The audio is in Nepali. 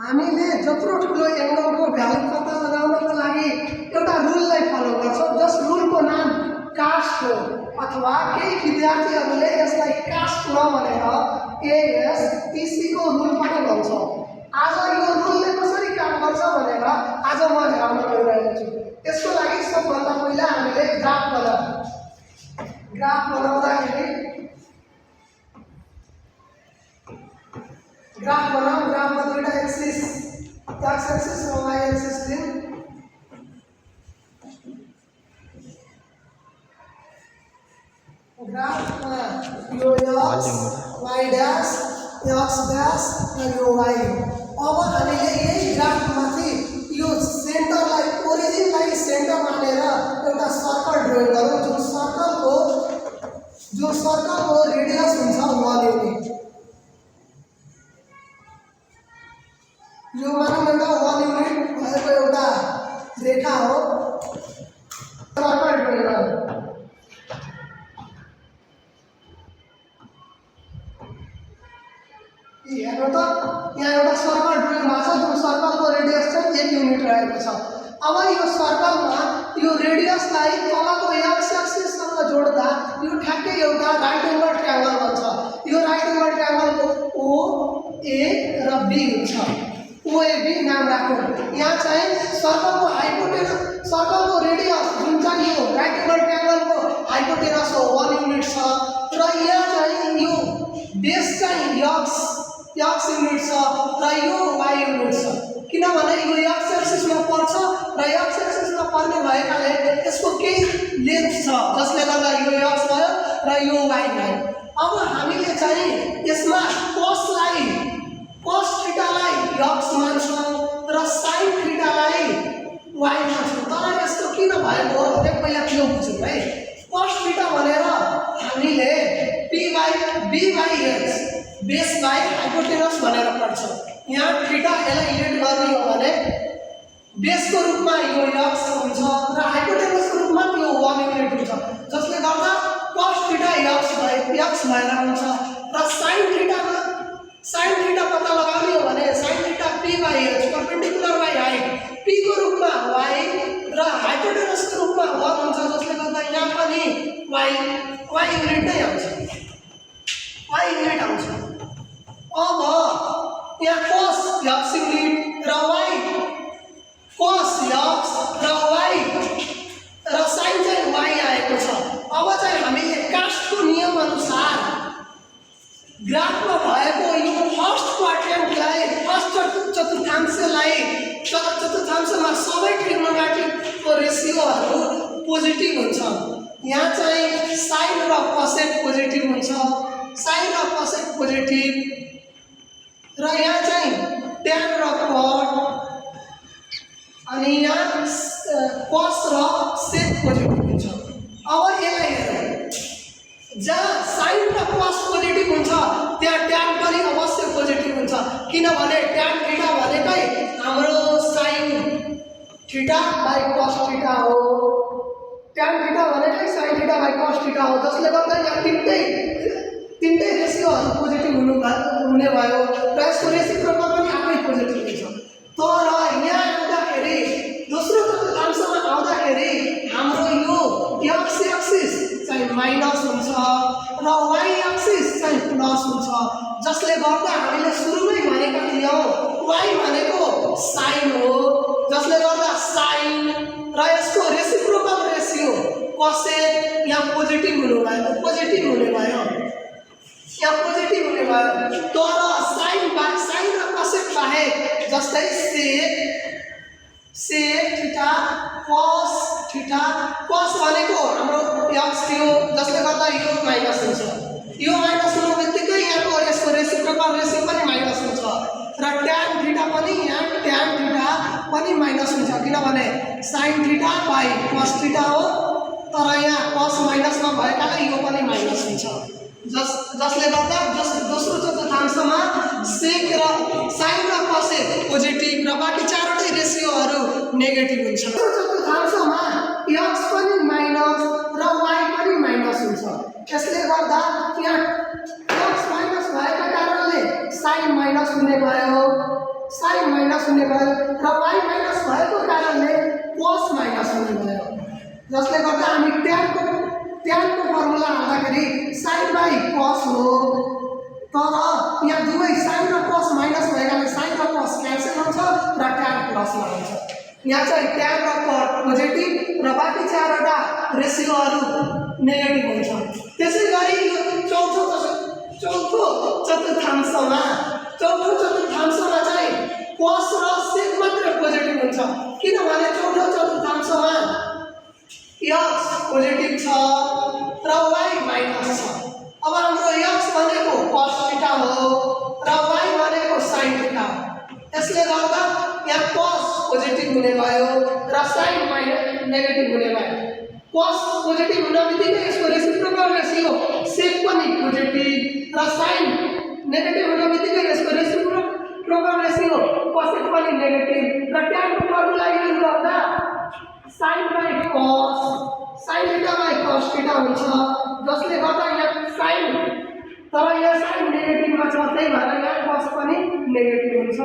हामीले जत्रो ठुलो एंगलको भ्यालु पत्ता लगाउनको लागि एउटा रुललाई फलो गर्छौं। जस रुलको नाम कास्ट हो अथवा केही विद्यार्थीहरूले यसलाई कास्ट नभनेर ASTC को रुल पनि भन्छ। आज यो रुलले कसरी काम गर्छ भनेर आज म देखाउन गइरहेको छु। यसको लागि सबभन्दा पहिला हामीले ग्राफ बनाउँदाखेरि ग्राफमा दुईटा एक्सिस x एक्सिस र y एक्सिस लियौं। ग्राफमा यो x y dash x dash र यो y। अब हामीले यही ग्राफमाथि यो सेन्टरलाई ओरिजिनलाई सेन्टर मानेर एउटा सर्कल ड्रा गरौँ। जो सर्कलको रेडियस हुन्छ 1 युनिट। यो मानौं एउटा 1 युनिट भएको एउटा रेखा हो। सर्कल ड्रा गरौँ। हेर्नु त यहाँ एउटा सर्कल ड्रा भएको छ जुन सर्कलको रेडियस चाहिँ 1 युनिट रहेको छ। अब यो सर्कलमा यो रेडियसलाई तलको x एक्सिससँग जोड्दा यो ठ्याक्कै एउटा राइट एंगल ट्रायंगल बन्छ। यो राइट एंगल ट्रायंगलको OA र B हुन्छ। OAB नाम राखौं। यहाँ चाहिँ सर्कलको सर्कलको रेडियस जुन चाहिँ यो राइट एंगल ट्रायंगलको हाइपोटेनस हो 1 युनिट छ र यहाँ चाहिँ यो बेस चाहिँ x युनिट छ र यो y युनिट छ। किनभने यो x एक्सिसमा पर्छ र x एक्सिसमा पर्ने भएकाले यसको केही लेन्थ छ जसले गर्दा यो x भयो र यो y भयो। अब हामीले चाहिँ यसमा cos थीटालाई x मान्छौं र sin थीटालाई y मान्छौं। तर यस्तो किन भएको हो भने पहिला त्यो बुझौं है। cos थीटा भनेर हामीले p/b/h बेस बाई हाइपोटेनस भनेर पढ्छ। यहाँ थीटा यसलाई इलेट गर्ने हो भने बेसको रूपमा यो x हुन्छ र हाइपोटेनसको रूपमा त्यो 1 युनिट हुन्छ जसले गर्दा cos थीटा x भएर हुन्छ र sin थीटा पत्ता लगाउने हो भने sin theta p/h perpendicular by height p को रूपमा y र हाइपोटेनसको रूपमा 1 हुन्छ जसले गर्दा यहाँ पनि y युनिट नै आउँछ। y युनिट आउँछ। अब यहाँ cos x युनिट र y cos x र y र sin चाहिँ y आएको छ। अब चाहिँ हामीले कास्टको नियम अनुसार ग्राफमा भएको यो फर्स्ट क्वाड्रेन्टलाई फर्स्ट चतुर्थांशमा सबै ट्रिग्नोमेट्रिकको रेशियोहरु पोजिटिभ हुन्छ। यहाँ चाहिँ sin र cosec पोजिटिभ हुन्छ। sin र cosec पोजिटिभ र यहाँ चाहिँ tan र cot अनि यहाँ cos र sec पोजिटिभ हुन्छ। अब यसलाई हेरौँ। जहाँ sin र cos पोजिटिभ हुन्छ त्यहाँ tan पनि अवश्य पोजिटिभ हुन्छ। किनभने tan थीटा भनेकै हाम्रो sin theta by cos theta हो। tan थीटा भनेकै sin theta by cos theta हो जसले गर्दा यहाँ तीनटै रेशियोहरु पोजिटिभ हुने भयो र यसको रेसिप्रोकल पनि आफै पोजिटिभ हुन्छ। तर यहाँ आउँदाखेरि दोस्रो चतुर्थांशमा आउँदाखेरि हाम्रो यो x एक्सिस चाहिँ माइनस हुन्छ र y एक्सिस चाहिँ प्लस हुन्छ जसले गर्दा हामीले सुरुमै भनेका थियौं y भनेको sin हो जसले गर्दा sin र यसको रेसिप्रोकल रेशियो cosec यहाँ पोजिटिभ हुने भयो। तर sin र cosec बाहेक जस्तै sec थीटा cos भनेको हाम्रो x थियो जसले गर्दा यो माइनस हुन्छ। यो माइनस हुनु बित्तिकै यहाँको यसको रेसिप्रोकल रेशियो पनि माइनस हुन्छ र tan थीटा पनि माइनस हुन्छ किनभने sin theta by cos theta हो। तर यहाँ cos माइनसमा भएकाले यो पनि माइनस हुन्छ जसले गर्दा दोस्रो चतुर्थांशमा sec र sin र cosec पोजिटिभ र बाँकी चारवटै रेशियोहरु नेगेटिभ हुन्छ। दोस्रो चतुर्थांशमा x पनि माइनस र y पनि माइनस हुन्छ। यसले गर्दा यहाँ x माइनस भएका कारणले sin माइनस हुने भयो। sin माइनस हुने भयो र y माइनस भएको कारणले cos माइनस हुने भयो, जसले गर्दा हामी ट्यानको फर्मुला हाल्दाखेरि sin बाई cos हो। तर यहाँ दुवै sin र cos माइनस भएकाले sin र cos क्यान्सल हुन्छ र tan प्लसमा हुन्छ। यहाँ चाहिँ tan र cos पोजिटिभ र बाँकी चारवटा रेसियोहरू नेगेटिभ हुन्छ। त्यसैगरी यो चौथो चतुर्थांशमा चाहिँ cos र sec मात्र पोजिटिभ हुन्छ, किनभने चौथो चतुर्थांशमा x पोजिटिभ छ र y माइनस छ। अब हाम्रो x भनेको cos थीटा हो र y भनेको sin थीटा हो, यसले गर्दा यहाँ cos पोजिटिभ हुने भयो र sin नेगेटिभ हुने भयो। cos पोजिटिभ हुन बित्तिकै यसको रेसिप्रोकल रेसियो sec पनि पोजिटिभ र sin नेगेटिभ हुन बित्तिकै यसको रेसिप्रोकल रेसियो cosec पनि नेगेटिभ र tan को फर्मुला युज गर्दा sin by cos sin theta by cos theta हुन्छ, जसले गर्दा यहाँ sin, तर यहाँ sin नेगेटिभमा छ, त्यही भएर यहाँ cos पनि नेगेटिभ हुन्छ।